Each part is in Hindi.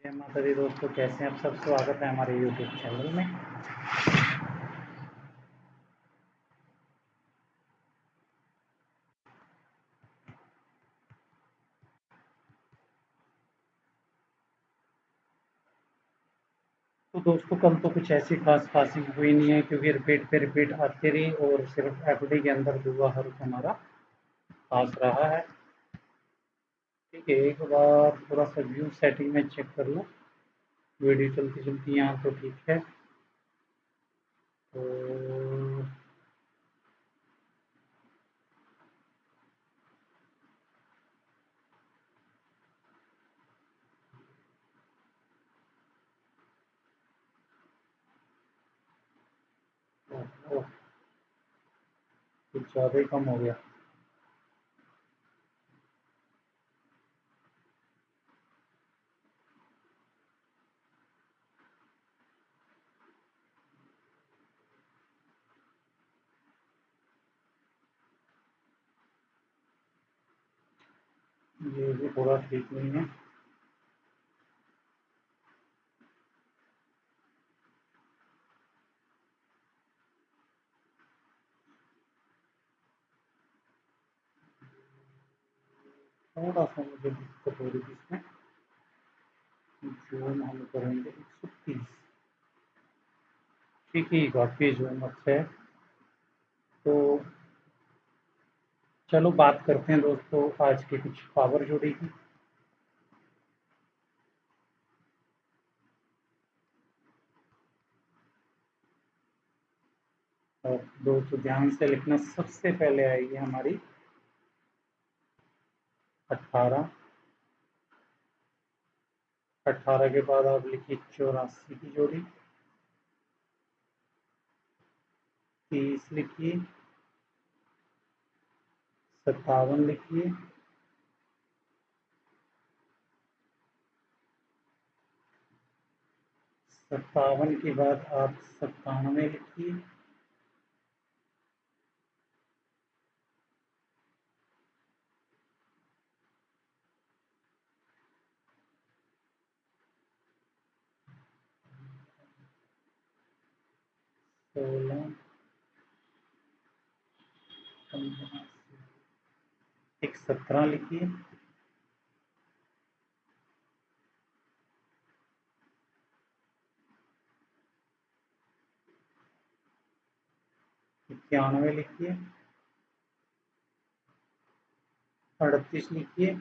जय माता दी दोस्तों, कैसे हैं आप सब। स्वागत है हमारे यूट्यूब चैनल में। तो दोस्तों, कल तो कुछ ऐसी खास पासिंग हुई नहीं है क्योंकि रिपीट पे रिपीट आती रही और सिर्फ एफडी के अंदर दुआ हर्फ हमारा पास रहा है। ठीक है, एक बार थोड़ा सा व्यू सेटिंग में चेक कर लो। वीडियो चलती चलती यहाँ तो ठीक है। तो ओह, कुछ ज़्यादा ही कम हो गया। ये भी थोड़ा ठीक नहीं है। थोड़ा सा मुझे दिक्कत हो रही है इसमें। जूम हम करेंगे 130। ठीक है, काफ़ी जूम अच्छा है। तो चलो बात करते हैं दोस्तों आज की कुछ पावर जोड़ी की। और दोस्तों ध्यान से लिखना, सबसे पहले आएगी हमारी 18। 18 के बाद आप लिखिए 84 की जोड़ी। 30 लिखिए। 57 लिखिए। 57 के बाद आप 97 लिखिए। सोलह, 15, एक 17 लिखिए। 91 लिखिए। 38 लिखिए।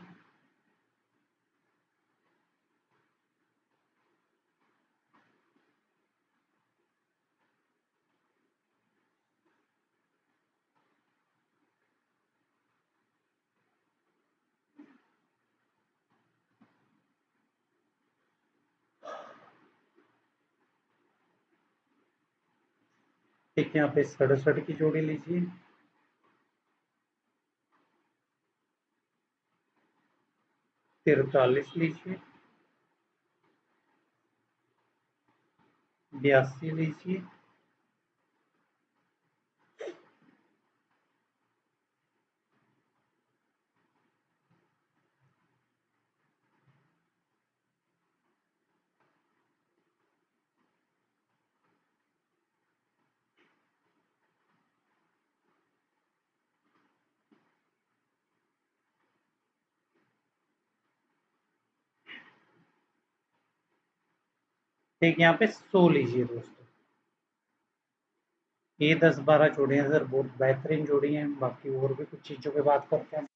ठीक है, यहाँ पे 67 की जोड़ी लीजिए। 43 लीजिए। 82 लीजिए। ठीक है, यहाँ पे 100 लीजिए दोस्तों। ये 10-12 जोड़ियाँ सर बहुत बेहतरीन जोड़ी हैं। बाकी और भी कुछ चीज़ों पे बात करते हैं।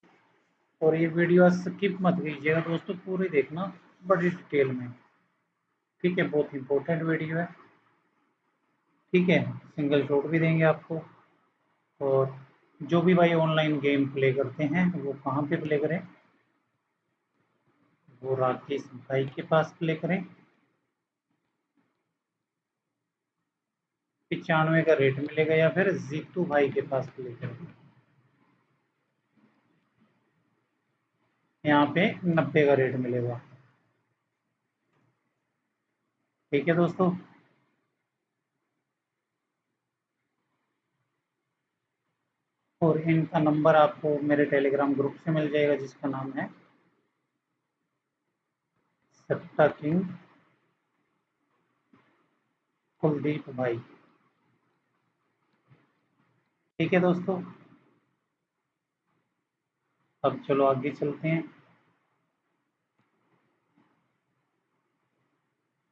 और ये वीडियो स्किप मत कीजिएगा दोस्तों, पूरी देखना बड़ी डिटेल में। ठीक है, बहुत इंपॉर्टेंट वीडियो है। ठीक है, सिंगल शॉट भी देंगे आपको। और जो भी भाई ऑनलाइन गेम प्ले करते हैं वो कहाँ पे प्ले करें, वो राकेश भाई के पास प्ले करें। 95 का रेट मिलेगा, या फिर जीतू भाई के पास प्ले करें। यहाँ पे 90 का रेट मिलेगा। ठीक है दोस्तों। और इनका नंबर आपको मेरे टेलीग्राम ग्रुप से मिल जाएगा, जिसका नाम है सट्टा किंग कुलदीप भाई। ठीक है दोस्तों, अब चलो आगे चलते हैं।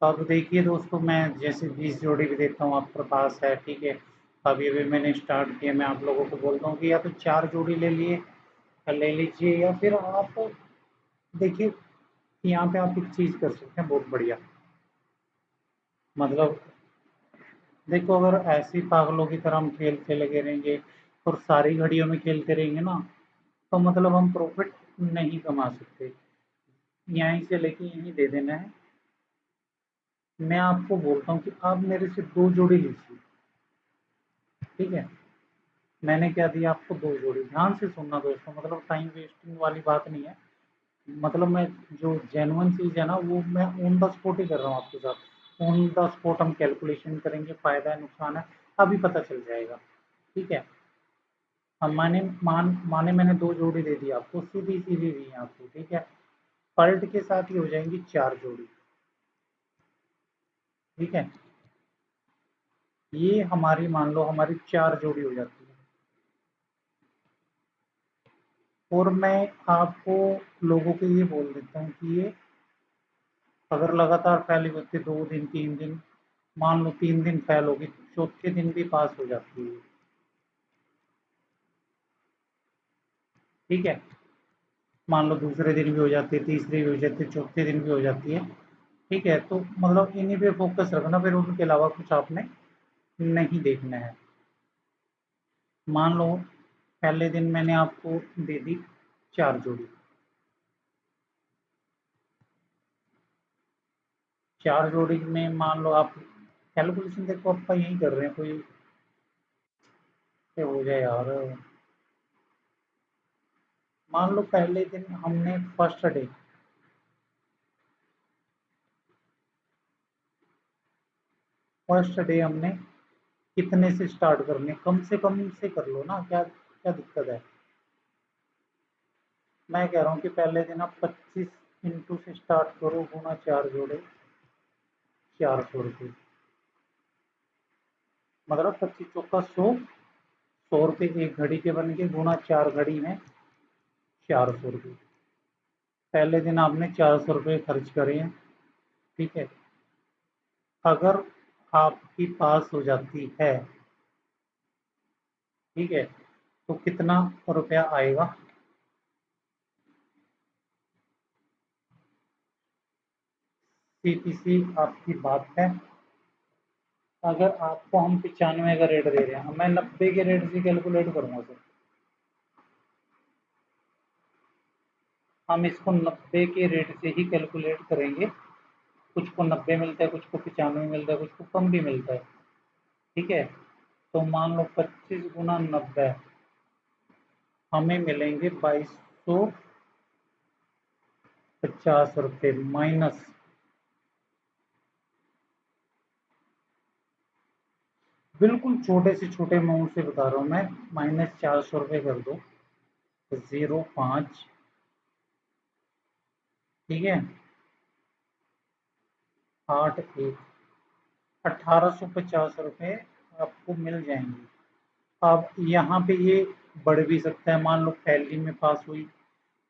तो अब देखिए दोस्तों, मैं जैसे 20 जोड़ी भी देता हूँ, आपके पास है, ठीक है। अभी अभी मैंने स्टार्ट किया, मैं आप लोगों को बोलता हूँ कि या तो 4 जोड़ी ले लीजिए, या फिर आप देखिए, यहाँ पे आप एक चीज़ कर सकते हैं बहुत बढ़िया। मतलब देखो, अगर ऐसे ही पागलों की तरह हम खेलते लगे रहेंगे और सारी घड़ियों में खेलते रहेंगे ना, तो मतलब हम प्रॉफिट नहीं कमा सकते। यहीं से लेके यहीं दे देना है। मैं आपको बोलता हूँ कि आप मेरे से 2 जोड़ी लीजिए, ठीक है। मैंने क्या दिया आपको, 2 जोड़ी। ध्यान से सुनना दोस्तों, मतलब टाइम वेस्टिंग वाली बात नहीं है। मतलब मैं जो जेन्युइन चीज़ है ना, वो मैं ऑन द स्पॉट ही कर रहा हूँ आपके साथ। ऑन द स्पॉट हम कैलकुलेशन करेंगे, फ़ायदा है नुकसान है अभी पता चल जाएगा, ठीक है। अब माने मैंने 2 जोड़ी दे दी आपको, सीधी सीधी दी आपको, ठीक है। पलट के साथ ही हो जाएंगी 4 जोड़ी, ठीक है। ये हमारी, मान लो हमारी 4 जोड़ी हो जाती है। और मैं आपको लोगों को ये बोल देता हूँ कि ये अगर लगातार फैली होती है 2 दिन 3 दिन, मान लो 3 दिन फैल होगी, चौथे दिन भी पास हो जाती है, ठीक है। मान लो दूसरे दिन भी हो जाती है, तीसरे भी हो जाती है, चौथे दिन भी हो जाती है, ठीक है। तो मतलब इन्हीं पे फोकस रखना, फिर उनके अलावा कुछ आपने नहीं देखना है। मान लो पहले दिन मैंने आपको दे दी 4 जोड़ी, 4 जोड़ी में मान लो आप कैलकुलेशन देखो, आपका यही कर रहे हैं, कोई से हो जाए यार। मान लो पहले दिन हमने फर्स्ट डे हमने कितने से स्टार्ट करने, कम से कर लो ना, क्या क्या दिक्कत है। मैं कह रहा हूँ कि पहले दिन आप 25 इंटू से स्टार्ट करो, गुना 4 जोड़े, 400 रुपये। मतलब 25 चौका 100, 100 रुपये एक घड़ी के बन के, गुना 4 घड़ी में 400 रुपये। पहले दिन आपने 400 रुपये खर्च करे हैं, ठीक है। अगर आपकी पास हो जाती है, ठीक है, तो कितना रुपया आएगा। सीधी सी आपकी बात है। अगर आपको हम 95 का रेट दे रहे हैं, मैं 90 के रेट से कैलकुलेट करूंगा सर। हम इसको 90 के रेट से ही कैलकुलेट करेंगे। कुछ को 90 मिलता है, कुछ को 95 मिलता है, कुछ को कम भी मिलता है, ठीक है। तो मान लो 25 गुना 90, हमें मिलेंगे 2250 रुपये माइनस। बिल्कुल छोटे से छोटे अमाउंट से बता रहा हूँ मैं, -400 रुपये कर दो, 05, ठीक है, 81, 1850 रुपये आपको मिल जाएंगे। अब यहाँ पे ये बढ़ भी सकता है, मान लो पहली में पास हुई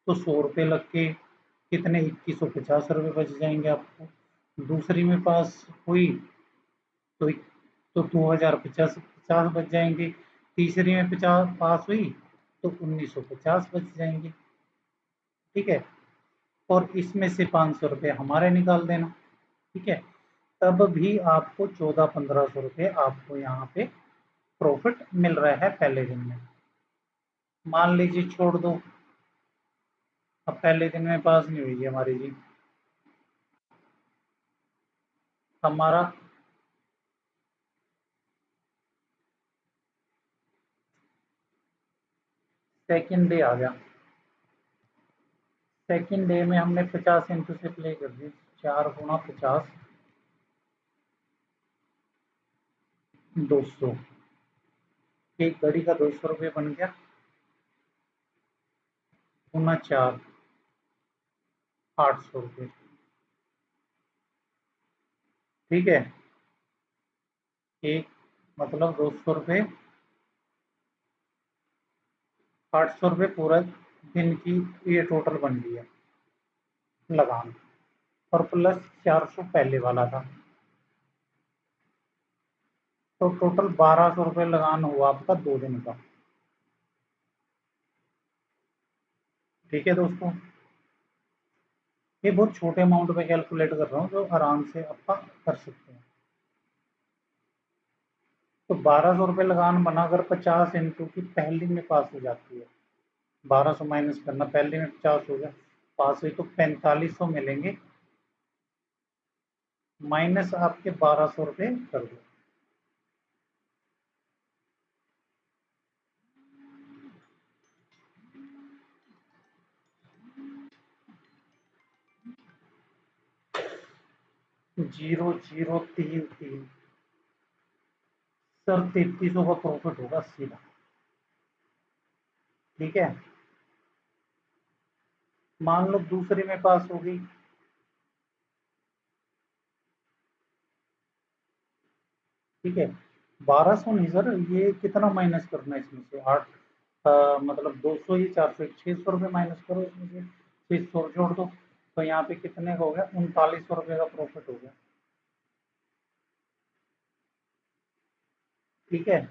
तो 100 रुपये लग के कितने, 2150 रुपये बच जाएंगे आपको। दूसरी में पास हुई तो 2050 50 बच जाएंगे। तीसरी में 50 पास हुई तो 1950 बच जाएंगे, ठीक है। और इसमें से 500 रुपये हमारे निकाल देना, ठीक है। तब भी आपको 1400-1500 रुपये आपको यहाँ पे प्रॉफिट मिल रहा है पहले दिन में। मान लीजिए छोड़ दो, अब पहले दिन में पास नहीं हुई हमारी जी, हमारा सेकंड डे आ गया। सेकंड डे में हमने 50 इंटू से प्ले कर दी, 4 गुना 50, 200। एक घड़ी का 200 रुपये बन गया, गुना 4, 800 रुपये। ठीक है, एक मतलब 200 रुपये, 800 रुपये पूरा दिन की ये टोटल बन गई है लगान, और प्लस 400 पहले वाला था, तो टोटल 1200 रुपये लगान हुआ आपका 2 दिन का। ठीक है दोस्तों, ये बहुत छोटे अमाउंट में कैलकुलेट कर रहा हूँ जो आराम से आप कर सकते हैं। तो 1200 रुपये लगान बना, अगर 50 इंटू की पहली में पास हो जाती है, 1200 माइनस करना, पहली में 50 हो गया, पास हुई तो 4500 मिलेंगे, माइनस आपके 1200 रुपये कर दो। जीरो जीरो तीन तीन, सर 3300 का प्रॉफिट होगा सीधा। ठीक है, मान लो दूसरी में पास होगी, ठीक है, 1200 नहीं सर, ये कितना माइनस करना है इसमें से, आठ, मतलब 200, ही 400, 600 रुपये माइनस करो इसमें से, 600 जोड़ दो, तो यहाँ पे कितने का हो गया, 3900 रुपये का प्रॉफिट हो गया। ठीक है,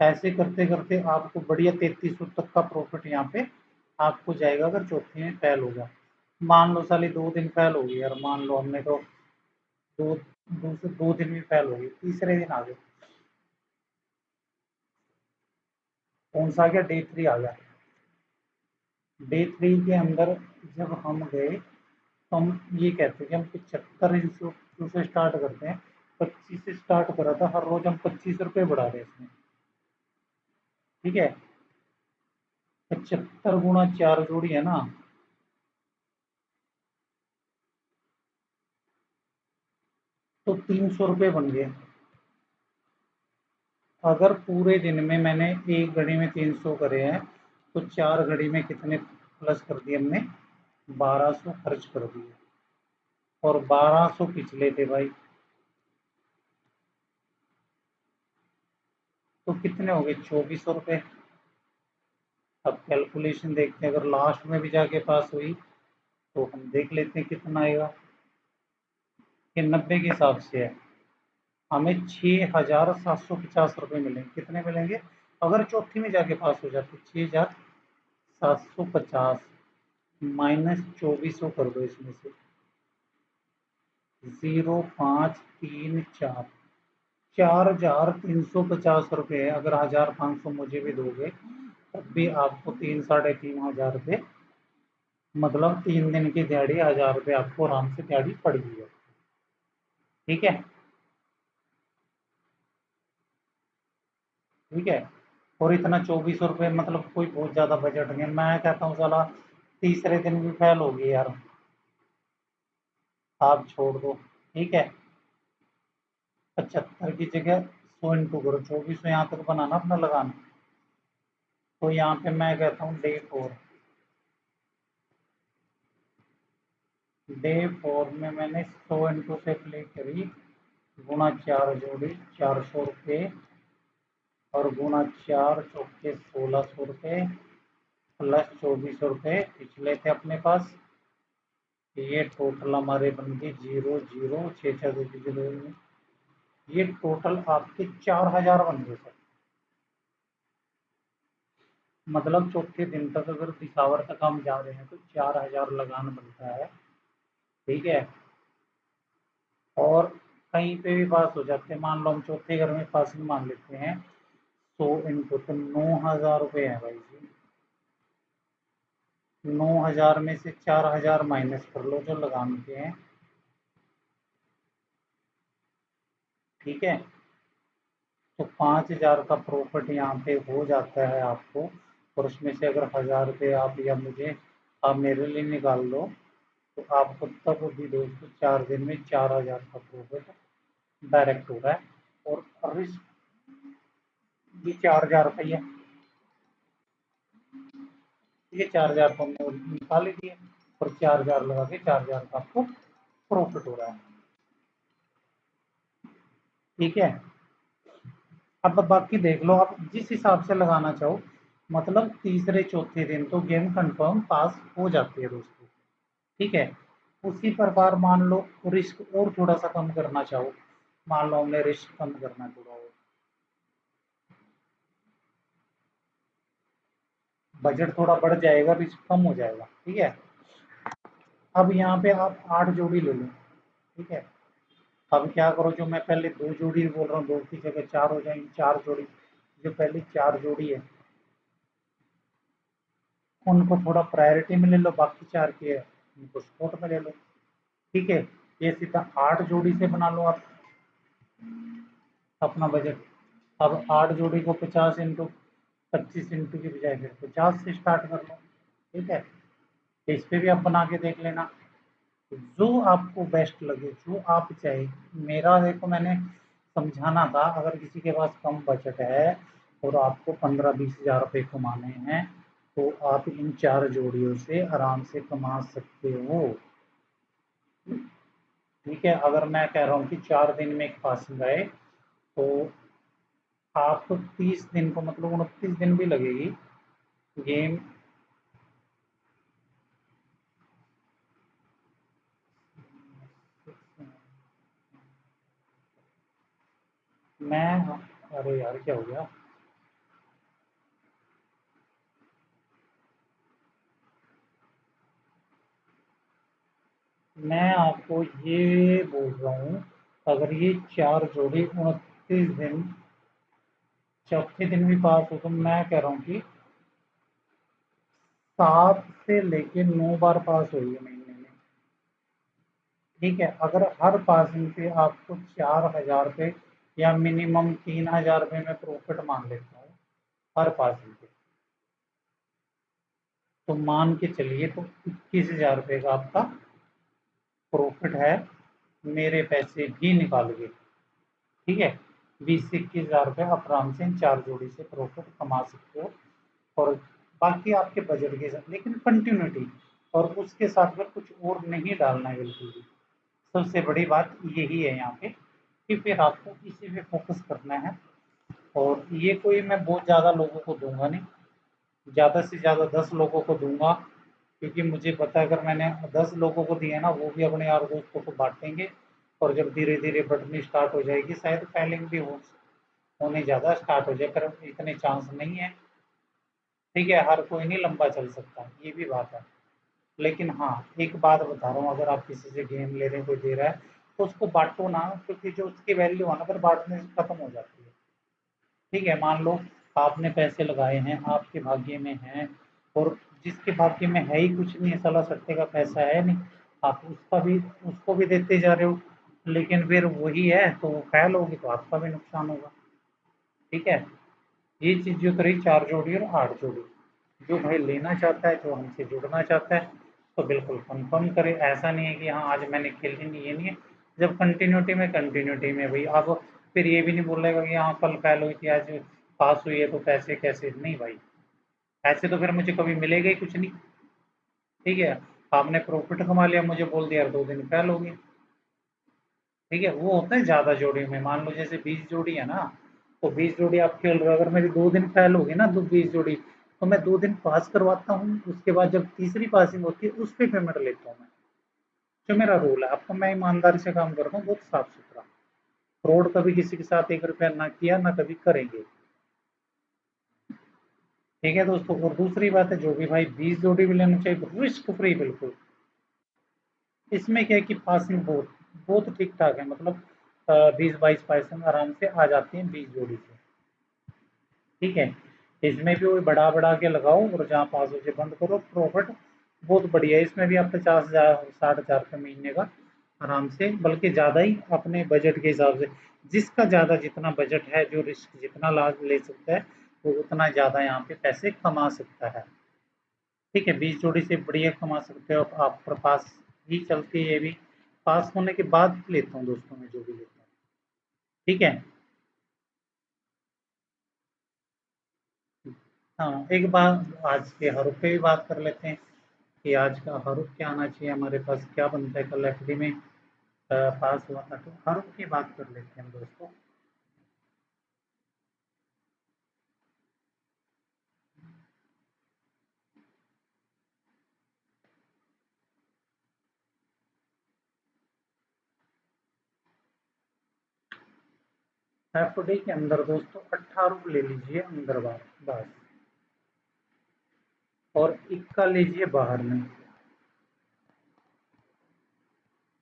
ऐसे करते करते आपको बढ़िया 3300 तक का प्रॉफिट यहाँ पे आपको जाएगा, अगर चौथे में फेल होगा। मान लो साली 2 दिन फेल हो गई यार, मान लो हमने तो दो, 2 दिन में फेल हो गई, तीसरे दिन आ गए, कौन सा आ गया, डे 3 आ गया। डे 3 के अंदर जब हम गए, तो हम ये कहते हैं कि हम 75 इंस्टीट्यूट से स्टार्ट करते हैं, 25 से स्टार्ट करा था, हर रोज हम 25 रुपये बढ़ा रहे हैं इसमें। ठीक है, 75 गुणा 4 जोड़ी है ना, तो 300 रुपये बन गए। अगर पूरे दिन में मैंने एक घड़ी में 300 करे हैं, तो 4 घड़ी में कितने प्लस कर दिए हमने, 1200 खर्च कर दिए, और 1200 पिछले थे भाई, तो कितने हो गए, 2400 रुपये। अब कैलकुलेशन देखते हैं, अगर लास्ट में भी जाके पास हुई तो हम देख लेते हैं कितना आएगा। ये 90 के हिसाब से है, हमें 6750 रुपये मिलेंगे, कितने मिलेंगे, अगर चौथी में जाके पास हो जाते, 6750 माइनस 2400 कर दो इसमें से, 0534, 4350 रुपये है। अगर 1500 मुझे भी दोगे तब भी आपको 3 साढ़े 3 हजार रुपये, मतलब 3 दिन की दिहाड़ी 1000 रुपये आपको आराम से दिहाड़ी पड़ गई है। ठीक है, ठीक है, और इतना 2400 रुपये, मतलब कोई बहुत ज्यादा बजट नहीं है, मैं कहता हूँ साला तीसरे दिन भी फेल होगी यार, आप छोड़ दो। ठीक है, 75 की जगह 100 इंटू करो, 2400 यहाँ तक बनाना अपना लगाना, तो यहाँ पे मैं कहता हूँ डे 4 में मैंने 100 इंटू से प्ले करी, गुणा 4 जोड़ी 400 रुपये, और गुणा 4 चौके 1600 रुपये, प्लस 2400 रुपये पिछले थे अपने पास, ये टोटल हमारे बन गए 0 0 6 6 2 ये टोटल आपके 4000 बन गए सर। मतलब चौथे दिन तक अगर पिशावर तक हम जा रहे हैं तो 4000 लगान बनता है। ठीक है, और कहीं पे भी पास हो जाते हैं, मान लो हम चौथे घर में पासिंग मान लेते हैं, 100 इंटू तो 9000 रुपये है भाई जी, 9000 में से 4000 माइनस कर लो जो लगान के हैं। ठीक है, तो 5000 का प्रॉफिट यहाँ पे हो जाता है आपको, और उसमें से अगर 1000 रुपये आप या मुझे आप मेरे लिए निकाल दो, तो आपको तब भी दोस्तों 4 दिन में 4000 का प्रॉफिट डायरेक्ट हो रहा है, और रिस्क भी 4000 रुपये है। ये 4000 तो हमने निकाल ही दिए। और 4,000 लगा के 4,000 का आपको प्रॉफिट हो रहा है। ठीक है, अब बाकी देख लो आप जिस हिसाब से लगाना चाहो, मतलब तीसरे चौथे दिन तो गेम कंफर्म पास हो जाती है दोस्तों। ठीक है, उसी प्रकार मान लो रिस्क और थोड़ा सा कम करना चाहो, मान लो हमने रिस्क कम करना थोड़ा और, बजट थोड़ा बढ़ जाएगा, रिस्क कम हो जाएगा। ठीक है, अब यहाँ पे आप 8 जोड़ी ले लो। ठीक है, अब क्या करो, जो मैं पहले 2 जोड़ी बोल रहा हूँ, 2 की जगह 4 हो जाएंगी, 4 जोड़ी। जो पहली 4 जोड़ी है उनको थोड़ा प्रायोरिटी में ले लो, बाकी 4 की है उनको स्पॉट में ले लो। ठीक है, ये सीधा 8 जोड़ी से बना लो आप अपना बजट। अब 8 जोड़ी को 50 इंटू 25 इंटू की बजाय फिर 50 से स्टार्ट कर लो। ठीक है, इस पे भी आप बना के देख लेना, जो आपको बेस्ट लगे, जो आप चाहे। मेरा देखो, मैंने समझाना था, अगर किसी के पास कम बजट है और आपको 15-20 हज़ार रुपये कमाने हैं, तो आप इन 4 जोड़ियों से आराम से कमा सकते हो। ठीक है, अगर मैं कह रहा हूँ कि 4 दिन में एक पासिंग आए, तो आपको 30 दिन को, मतलब 29 दिन भी लगेगी गेम। मैं अरे यार क्या हो गया, मैं आपको ये बोल रहा हूँ, अगर ये 4 जोड़ी 29 दिन, चौथे दिन भी पास हो, तो मैं कह रहा हूँ कि 7 से लेके 9 बार पास होगी महीने में। ठीक है, अगर हर पासिंग पे आपको 4,000 रुपये या मिनिमम 3,000 रुपये में प्रॉफिट मान लेता हूँ हर पासिंग पे, तो मान के चलिए तो 21,000 रुपये का आपका प्रॉफिट है, मेरे पैसे भी निकाल के। ठीक है, 20 से 21 हज़ार रुपये आप आराम से इन 4 जोड़ी से प्रॉफिट कमा सकते हो। और बाकी आपके बजट के साथ, लेकिन कंटिन्यूटी और उसके साथ में कुछ और नहीं डालना है बिल्कुल भी। सबसे बड़ी बात यही है यहाँ पे, कि फिर आपको इसी पे फोकस करना है। और ये कोई मैं बहुत ज़्यादा लोगों को दूंगा नहीं, ज़्यादा से ज़्यादा 10 लोगों को दूंगा, क्योंकि मुझे पता है अगर मैंने 10 लोगों को दिया ना, वो भी अपने यार दोस्तों को बांटेंगे, और जब धीरे धीरे बढ़नी स्टार्ट हो जाएगी, शायद फैलिंग भी होने ज़्यादा स्टार्ट हो जाए, पर इतने चांस नहीं है। ठीक है, हर कोई नहीं लंबा चल सकता, ये भी बात है। लेकिन हाँ, एक बात बता रहा हूँ, अगर आप किसी से गेम ले रहे हैं, कोई दे रहा है, तो उसको बांटो ना, क्योंकि जो उसकी वैल्यू है ना, फिर बांटने से खत्म हो जाती है। ठीक है, मान लो आपने पैसे लगाए हैं, आपके भाग्य में हैं, और जिसके भाग्य में है ही कुछ नहीं, साला सट्टे का पैसा है नहीं, आप उसको भी देते जा रहे हो, लेकिन फिर वही है तो वो फेल होगी, तो आपका भी नुकसान होगा। ठीक है, ये चीज़ जो करी 4 जोड़ी और 8 जोड़ी, जो भाई लेना चाहता है, जो हमसे जुड़ना चाहता है, तो बिल्कुल कंफर्म करे। ऐसा नहीं है कि हाँ आज मैंने खेली नहीं, ये नहीं है। जब कंटिन्यूटी में भाई, अब फिर ये भी नहीं बोलेगा कि हाँ कल फेल हुई थी, आज पास हुई है, तो पैसे कैसे, नहीं भाई, ऐसे तो फिर मुझे कभी मिलेगा ही कुछ नहीं। ठीक है, आपने प्रॉफिट कमा लिया, मुझे बोल दिया यार 2 दिन फेल हो गई। ठीक है, वो होता है ज़्यादा जोड़ी में, मान लो जैसे 20 जोड़ी है ना, तो 20 जोड़ी आप खेल रहे हो, अगर मेरी 2 दिन फेल होगी ना, 20 जोड़ी, तो मैं 2 दिन पास करवाता हूँ, उसके बाद जब तीसरी पासिंग होती है उस पर पेमेंट लेता हूँ मैं। जो मेरा रूल है, आपको मैं ईमानदारी से काम करता हूँ, बहुत साफ सुथरा। फ्रॉड कभी किसी के साथ 1 रुपया ना किया, ना कभी करेंगे। ठीक है दोस्तों, और दूसरी बात है, जो भी भाई 20 जोड़ी भी लेना चाहिए तो रिस्क फ्री बिल्कुल। इसमें क्या है कि पासिंग बहुत बहुत ठीक ठाक है, मतलब 20-22 पासिंग आराम से आ जाती हैं 20 जोड़ी से। ठीक है, इसमें भी वही बढ़ा बढ़ा के लगाओ, और जहाँ पास हो जाए बंद करो, प्रॉफिट बहुत बढ़िया है। इसमें भी आप 50,000 60,000 रुपये महीने का आराम से, बल्कि ज़्यादा ही, अपने बजट के हिसाब से, जिसका ज़्यादा जितना बजट है, जो रिस्क जितना लाभ ले सकता है, वो उतना ज़्यादा यहाँ पे पैसे कमा सकता है। ठीक है, 20 जोड़ी से बढ़िया कमा सकते हो आप, पर पास ही चलती है ये भी। पास होने के बाद लेता हूँ दोस्तों, मैं जो भी लेता हूँ। ठीक है, हाँ, एक बार आज के हरूप पे भी बात कर लेते हैं, कि आज का हरूफ क्या आना चाहिए, हमारे पास क्या बनता है। कल एफडी में पास हुआ था, तो हरूफ की बात कर लेते हैं दोस्तों। एफडी के अंदर दोस्तों 18 ले लीजिए अंदर बार बस, और इक्का लीजिए बाहर में।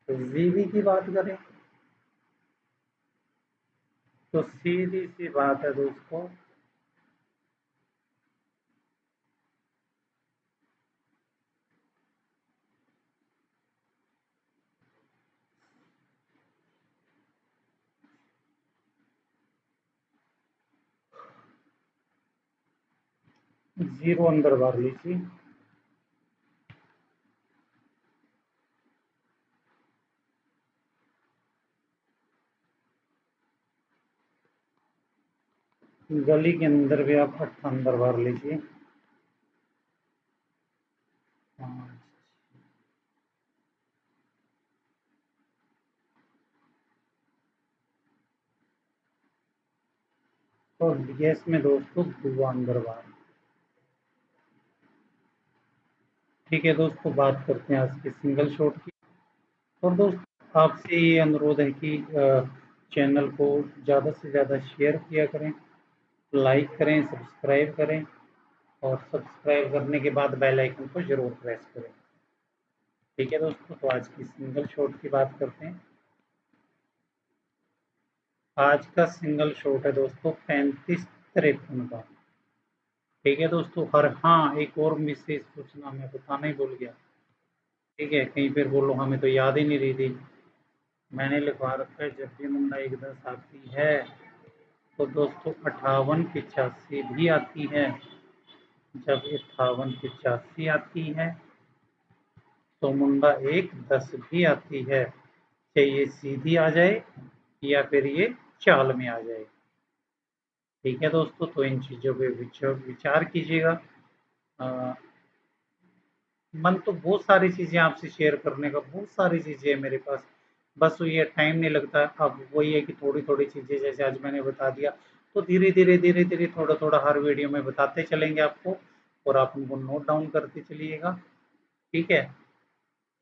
तो जीबी की बात करें तो सीधी सी बात है दोस्तों, 0 अंदर बार लीजिए। गली के अंदर भी आप 8 अंदर बार लीजिए। हाँ, तो डीएस में दोस्तों 2 अंदर बार। ठीक है दोस्तों, बात करते हैं आज के सिंगल शॉट की। और दोस्तों आपसे ये अनुरोध है कि चैनल को ज़्यादा से ज़्यादा शेयर किया करें, लाइक करें, सब्सक्राइब करें, और सब्सक्राइब करने के बाद बेल आइकन को ज़रूर प्रेस करें। ठीक है दोस्तों, तो आज की सिंगल शॉट की बात करते हैं। आज का सिंगल शॉट है दोस्तों 35-53 का। ठीक है दोस्तों, और हाँ, एक और विशेष सूचना मैं बताना ही भूल गया। ठीक है, कहीं फिर बोलो हमें तो याद ही नहीं रही थी। मैंने लिखवा रखा है, जब भी मुंडा 1-10 आती है तो दोस्तों 58-85 भी आती है। जब 58-85 आती है तो मुंडा 1-10 भी आती है, चाहे ये सीधी आ जाए या फिर ये चाल में आ जाए। ठीक है दोस्तों, तो इन चीज़ों पे विचार कीजिएगा। अ, मन तो बहुत सारी चीज़ें आपसे शेयर करने का, बहुत सारी चीज़ें हैं मेरे पास, बस ये टाइम नहीं लगता। अब वही है कि थोड़ी थोड़ी चीज़ें जैसे आज मैंने बता दिया, तो धीरे धीरे धीरे धीरे थोड़ा थोड़ा हर वीडियो में बताते चलेंगे आपको, और आप उनको नोट डाउन करते चलिएगा। ठीक है,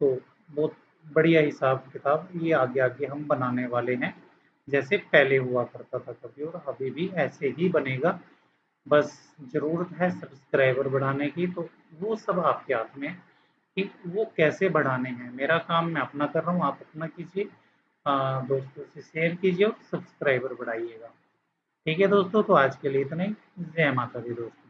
तो बहुत बढ़िया हिसाब किताब ये आगे आगे हम बनाने वाले हैं, जैसे पहले हुआ करता था कभी, और अभी भी ऐसे ही बनेगा। बस ज़रूरत है सब्सक्राइबर बढ़ाने की, तो वो सब आपके हाथ में है कि वो कैसे बढ़ाने हैं। मेरा काम मैं अपना कर रहा हूँ, आप अपना कीजिए, दोस्तों से शेयर कीजिए और सब्सक्राइबर बढ़ाइएगा। ठीक है दोस्तों, तो आज के लिए इतना ही। जय माता दी दोस्तों।